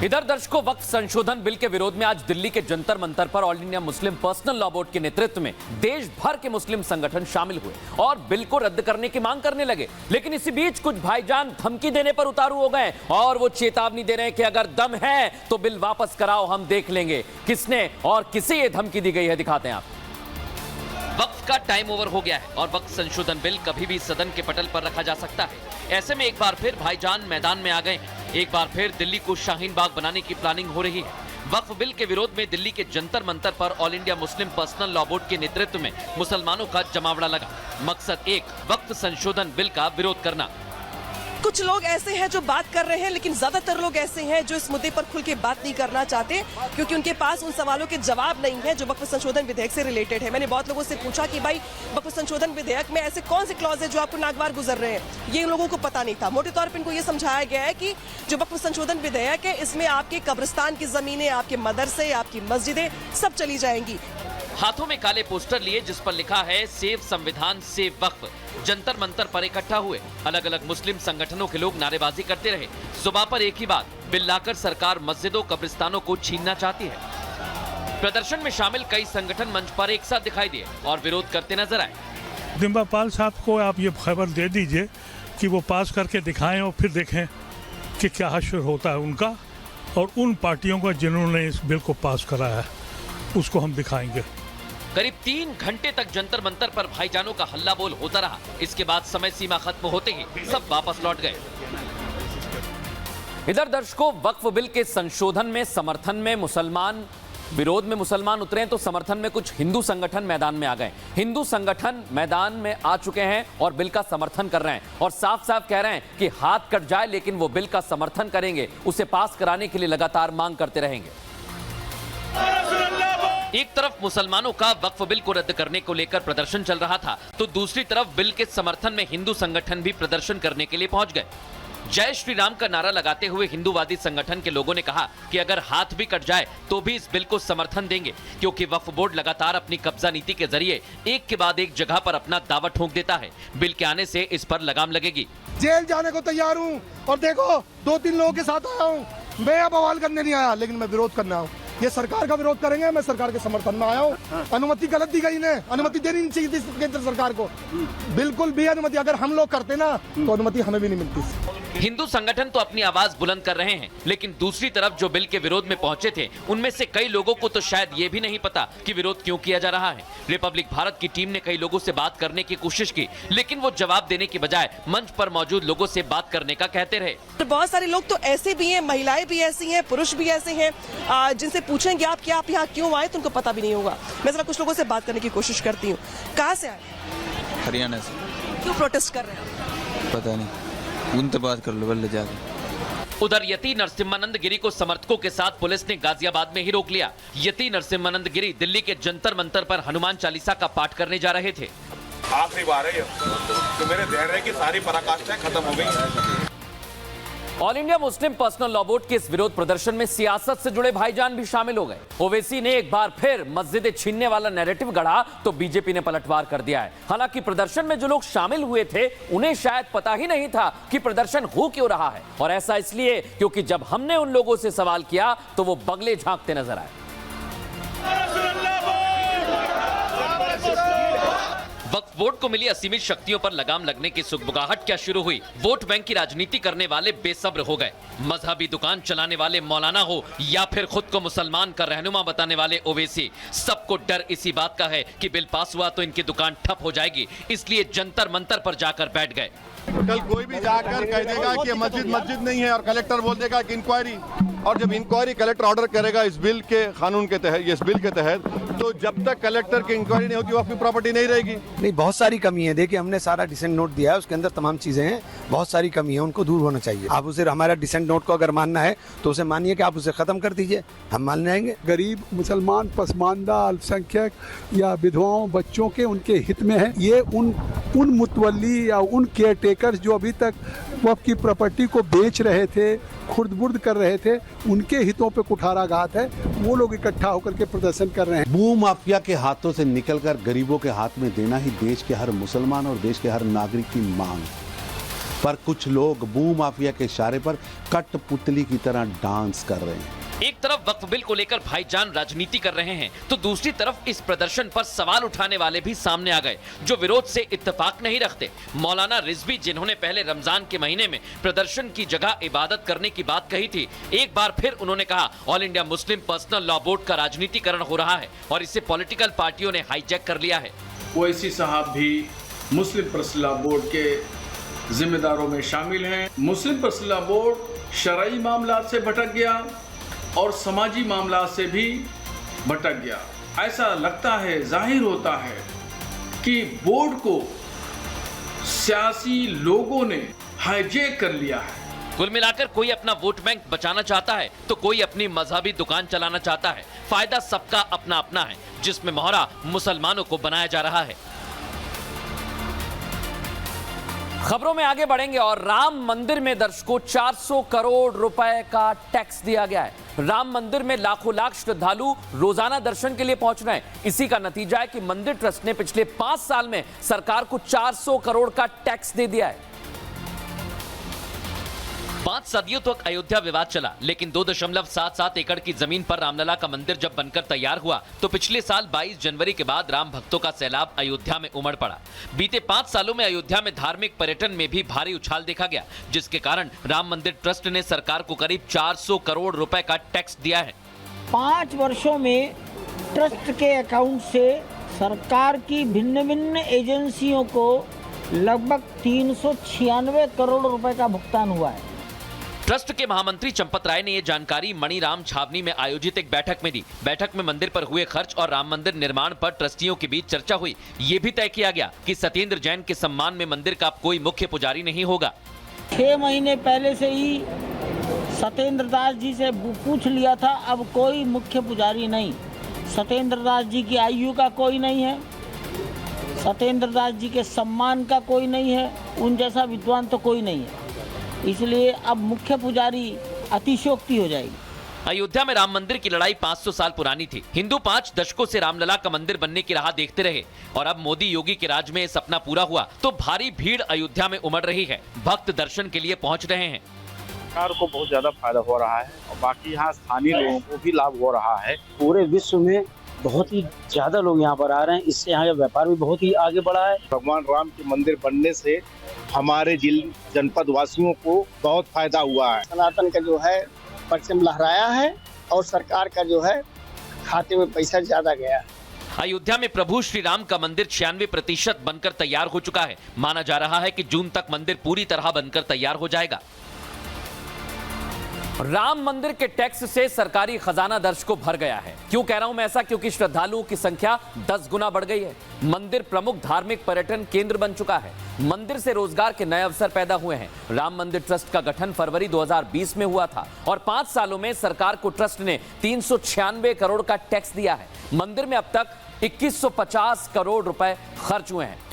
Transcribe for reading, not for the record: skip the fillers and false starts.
इधर दर्शकों, वक्फ संशोधन बिल के विरोध में आज दिल्ली के जंतर मंतर पर all India Muslim personal law board के नेतृत्व में देश भर के मुस्लिम संगठन शामिल हुए और बिल को रद्द करने की मांग करने लगे। लेकिन इसी बीच कुछ भाईजान धमकी देने पर उतारू हो गए और वो चेतावनी दे रहे हैं कि अगर दम है तो बिल वापस कराओ, हम देख लेंगे। किसने और किसे ये धमकी दी गई है, दिखाते हैं आप। वक्फ का टाइम ओवर हो गया है और वक्फ संशोधन बिल कभी भी सदन के पटल पर रखा जा सकता है। ऐसे में एक बार फिर भाईजान मैदान में आ गए। एक बार फिर दिल्ली को शाहीन बाग बनाने की प्लानिंग हो रही है। वक्फ बिल के विरोध में दिल्ली के जंतर मंतर पर all India Muslim personal law board के नेतृत्व में मुसलमानों का जमावड़ा लगा। मकसद एक, वक्फ संशोधन बिल का विरोध करना। कुछ लोग ऐसे हैं जो बात कर रहे हैं, लेकिन ज्यादातर लोग ऐसे हैं जो इस मुद्दे पर खुल के बात नहीं करना चाहते, क्योंकि उनके पास उन सवालों के जवाब नहीं है जो वक्फ संशोधन विधेयक से रिलेटेड है। मैंने बहुत लोगों से पूछा कि भाई वक्फ संशोधन विधेयक में ऐसे कौन से क्लॉज है जो आपको नागवार गुजर रहे हैं। ये लोगों को पता नहीं था। मोटे तौर पर इनको ये समझाया गया है कि जो वक्फ संशोधन विधेयक है, इसमें आपके कब्रिस्तान की जमीनें, आपके मदरसे, आपकी मस्जिदें सब चली जाएंगी। हाथों में काले पोस्टर लिए जिस पर लिखा है सेव संविधान सेव वक्फ, जंतर मंतर पर इकट्ठा हुए अलग अलग मुस्लिम संगठनों के लोग नारेबाजी करते रहे। सुबह पर एक ही बात, बिल लाकर सरकार मस्जिदों कब्रिस्तानों को छीनना चाहती है। प्रदर्शन में शामिल कई संगठन मंच पर एक साथ दिखाई दिए और विरोध करते नजर आए। दिम्बापाल साहब को आप ये खबर दे दीजिए कि वो पास करके दिखाएं और फिर देखें कि क्या हश्र होता है उनका और उन पार्टियों का जिन्होंने इस बिल को पास कराया है, उसको हम दिखाएंगे। करीब 3 घंटे तक जंतर मंतर पर भाईजानों का हल्ला बोल होता रहा। इसके बाद समय सीमा खत्म होते ही सब वापस लौट गए। इधर दर्शकों, वक्फ बिल के संशोधन में समर्थन में मुसलमान, विरोध में मुसलमान उतरे तो समर्थन में कुछ हिंदू संगठन मैदान में आ गए। हिंदू संगठन मैदान में आ चुके हैं और बिल का समर्थन कर रहे हैं और साफ साफ कह रहे हैं कि हाथ कट जाए लेकिन वो बिल का समर्थन करेंगे, उसे पास कराने के लिए लगातार मांग करते रहेंगे। एक तरफ मुसलमानों का वक्फ बिल को रद्द करने को लेकर प्रदर्शन चल रहा था, तो दूसरी तरफ बिल के समर्थन में हिंदू संगठन भी प्रदर्शन करने के लिए पहुंच गए। जय श्री राम का नारा लगाते हुए हिंदूवादी संगठन के लोगों ने कहा कि अगर हाथ भी कट जाए तो भी इस बिल को समर्थन देंगे, क्योंकि वक्फ बोर्ड लगातार अपनी कब्जा नीति के जरिए एक के बाद एक जगह पर अपना दावा ठोक देता है। बिल के आने से इस पर लगाम लगेगी। जेल जाने को तैयार हूँ और देखो 2-3 लोगों के साथ आया हूँ। मैं अब बवाल करने नहीं आया, लेकिन मैं विरोध करना हूँ। ये सरकार का विरोध करेंगे। मैं सरकार के समर्थन में आया हूँ। अनुमति गलत दी गई ने, अनुमति देनी नहीं चाहिए थी केंद्र सरकार को। बिल्कुल भी अनुमति अगर हम लोग करते ना तो अनुमति हमें भी नहीं मिलती। हिंदू संगठन तो अपनी आवाज बुलंद कर रहे हैं, लेकिन दूसरी तरफ जो बिल के विरोध में पहुंचे थे उनमें से कई लोगों को तो शायद ये भी नहीं पता कि विरोध क्यों किया जा रहा है। रिपब्लिक भारत की टीम ने कई लोगों से बात करने की कोशिश की, लेकिन वो जवाब देने की बजाय मंच पर मौजूद लोगों से बात करने का कहते रहे। तो बहुत सारे लोग तो ऐसे भी हैं, महिलाएं भी ऐसी हैं, पुरुष भी ऐसे हैं, जिनसे पूछेंगे आप कि आप यहाँ क्यों आए तो उनको पता भी नहीं होगा। मैं जरा कुछ लोगों से बात करने की कोशिश करती हूँ। कहाँ से आए? हरियाणा से। क्यों प्रोटेस्ट कर रहे हैं? पता नहीं, उनसे बात कर लो बल्ले जाके। उधर यति नरसिम्हानंद गिरी को समर्थकों के साथ पुलिस ने गाजियाबाद में ही रोक लिया। यति नरसिम्हानंद गिरी दिल्ली के जंतर मंतर पर हनुमान चालीसा का पाठ करने जा रहे थे। आखिरी बार है तो मेरे धैर्य की सारी पराकाष्ठाएं खत्म हो गई। All India Muslim personal law board के इस विरोध प्रदर्शन में सियासत से जुड़े भाईजान भी शामिल हो गए। ओवैसी ने एक बार फिर मस्जिदें छीनने वाला नैरेटिव गढ़ा तो बीजेपी ने पलटवार कर दिया है। हालांकि प्रदर्शन में जो लोग शामिल हुए थे उन्हें शायद पता ही नहीं था कि प्रदर्शन हो क्यों रहा है, और ऐसा इसलिए क्योंकि जब हमने उन लोगों से सवाल किया तो वो बगले झांकते नजर आए। वक्फ बोर्ड को मिली असीमित शक्तियों पर लगाम लगने की सुगबुगाहट क्या शुरू हुई। वोट बैंक की राजनीति करने वाले बेसब्र हो गए। मजहबी दुकान चलाने वाले मौलाना हो या फिर खुद को मुसलमान का रहनुमा बताने वाले ओवैसी, सबको डर इसी बात का है कि बिल पास हुआ तो इनकी दुकान ठप हो जाएगी, इसलिए जंतर मंतर पर जाकर बैठ गए। कल कोई भी जाकर कह देगा कि मस्जिद नहीं है और कलेक्टर बोल देगा कि इंक्वायरी, और जब इंक्वायरी कलेक्टर ऑर्डर करेगा इस बिल के कानून के तहत, इस बिल के तहत, तो जब तक कलेक्टर की इंक्वायरी नहीं होगी वक्फ प्रॉपर्टी नहीं रहेगी। नहीं, बहुत सारी कमी है। देखिए, हमने सारा डिसेंट नोट दिया है, उसके अंदर तमाम चीजें हैं, बहुत सारी कमी है, उनको दूर होना चाहिए। आप उसे, हमारा डिसेंट नोट को अगर मानना है तो उसे मानिए कि आप उसे खत्म कर दीजिए, हम मान जाएंगे। गरीब, मुसलमान, पसमानदा, अल्पसंख्यक या विधवाओं, बच्चों के उनके हित में है। ये उन मुतवल्ली या उन केयर टेकर्स जो अभी तक वक्फ की प्रॉपर्टी को बेच रहे थे, खुर्द-बुर्द कर रहे थे, उनके हितों पे कुठाराघात है। वो लोग इकट्ठा होकर के प्रदर्शन कर रहे हैं। भू माफिया के हाथों से निकलकर गरीबों के हाथ में देना ही देश के हर मुसलमान और देश के हर नागरिक की मांग। पर कुछ लोग भूमाफिया के इशारे पर कठपुतली की तरह डांस कर रहे हैं। एक तरफ वक्फ बिल को लेकर भाईजान राजनीति कर रहे हैं तो दूसरी तरफ इस प्रदर्शन पर सवाल उठाने वाले भी सामने आ गए जो विरोध से इत्तेफाक नहीं रखते। मौलाना रिजवी, जिन्होंने पहले रमजान के महीने में प्रदर्शन की जगह इबादत करने की बात कही थी, एक बार फिर उन्होंने कहा all India Muslim personal law board का राजनीतिकरण हो रहा है और इसे पॉलिटिकल पार्टियों ने हाईजैक कर लिया है। ओवैसी साहब भी मुस्लिम पर्सनल लॉ बोर्ड के जिम्मेदारों में शामिल हैं। मुस्लिम पर्सनल लॉ बोर्ड शरई मामला से भटक गया और समाजी मामला से भी भटक गया। ऐसा लगता है, जाहिर होता है कि बोर्ड को सियासी लोगों ने हाईजैक कर लिया है। कुल मिलाकर कोई अपना वोट बैंक बचाना चाहता है तो कोई अपनी मजहबी दुकान चलाना चाहता है। फायदा सबका अपना अपना है, जिसमें मोहरा मुसलमानों को बनाया जा रहा है। खबरों में आगे बढ़ेंगे और राम मंदिर में दर्शकों 400 करोड़ रुपए का टैक्स दिया गया है। राम मंदिर में लाखों लाख श्रद्धालु रोजाना दर्शन के लिए पहुंच रहे हैं। इसी का नतीजा है कि मंदिर ट्रस्ट ने पिछले 5 साल में सरकार को 400 करोड़ का टैक्स दे दिया है। 5 सदियों तक अयोध्या विवाद चला, लेकिन 2.77 एकड़ की जमीन पर रामलला का मंदिर जब बनकर तैयार हुआ तो पिछले साल 22 जनवरी के बाद राम भक्तों का सैलाब अयोध्या में उमड़ पड़ा। बीते 5 सालों में अयोध्या में धार्मिक पर्यटन में भी भारी उछाल देखा गया, जिसके कारण राम मंदिर ट्रस्ट ने सरकार को करीब 400 करोड़ रुपए का टैक्स दिया है। 5 वर्षों में ट्रस्ट के अकाउंट से सरकार की भिन्न भिन्न एजेंसियों को लगभग 396 करोड़ रुपए का भुगतान हुआ है। ट्रस्ट के महामंत्री चंपत राय ने ये जानकारी मणिराम छावनी में आयोजित एक बैठक में दी। बैठक में मंदिर पर हुए खर्च और राम मंदिर निर्माण पर ट्रस्टियों के बीच चर्चा हुई। ये भी तय किया गया कि सत्येंद्र जैन के सम्मान में मंदिर का कोई मुख्य पुजारी नहीं होगा। 6 महीने पहले से ही सत्येंद्र दास जी से पूछ लिया था, अब कोई मुख्य पुजारी नहीं। सत्येंद्र दास जी की आयु का कोई नहीं है, सत्येंद्र दास जी के सम्मान का कोई नहीं है, उन जैसा विद्वान तो कोई नहीं है, इसलिए अब मुख्य पुजारी अतिशयोक्ति हो जाएगी। अयोध्या में राम मंदिर की लड़ाई 500 साल पुरानी थी। हिंदू 5 दशकों से रामलला का मंदिर बनने की राह देखते रहे और अब मोदी योगी के राज में ये सपना पूरा हुआ तो भारी भीड़ अयोध्या में उमड़ रही है। भक्त दर्शन के लिए पहुंच रहे हैं। सरकार को बहुत ज्यादा फायदा हो रहा है और बाकी यहाँ स्थानीय लोगों को भी लाभ हो रहा है। पूरे विश्व में बहुत ही ज्यादा लोग यहाँ पर आ रहे हैं, इससे यहाँ का व्यापार भी बहुत ही आगे बढ़ा है। भगवान राम के मंदिर बनने से हमारे जनपद वासियों को बहुत फायदा हुआ है। सनातन का जो है परचम लहराया है और सरकार का जो है खाते में पैसा ज्यादा गया है। अयोध्या में प्रभु श्री राम का मंदिर 96% बनकर तैयार हो चुका है। माना जा रहा है कि जून तक मंदिर पूरी तरह बनकर तैयार हो जाएगा। राम मंदिर के टैक्स से सरकारी खजाना दर्शकों भर गया है। क्यों कह रहा हूं मैं ऐसा? क्योंकि श्रद्धालुओं की संख्या 10 गुना बढ़ गई है। मंदिर प्रमुख धार्मिक पर्यटन केंद्र बन चुका है। मंदिर से रोजगार के नए अवसर पैदा हुए हैं। राम मंदिर ट्रस्ट का गठन फरवरी 2020 में हुआ था और 5 सालों में सरकार को ट्रस्ट ने 396 करोड़ का टैक्स दिया है। मंदिर में अब तक 2150 करोड़ रुपए खर्च हुए हैं।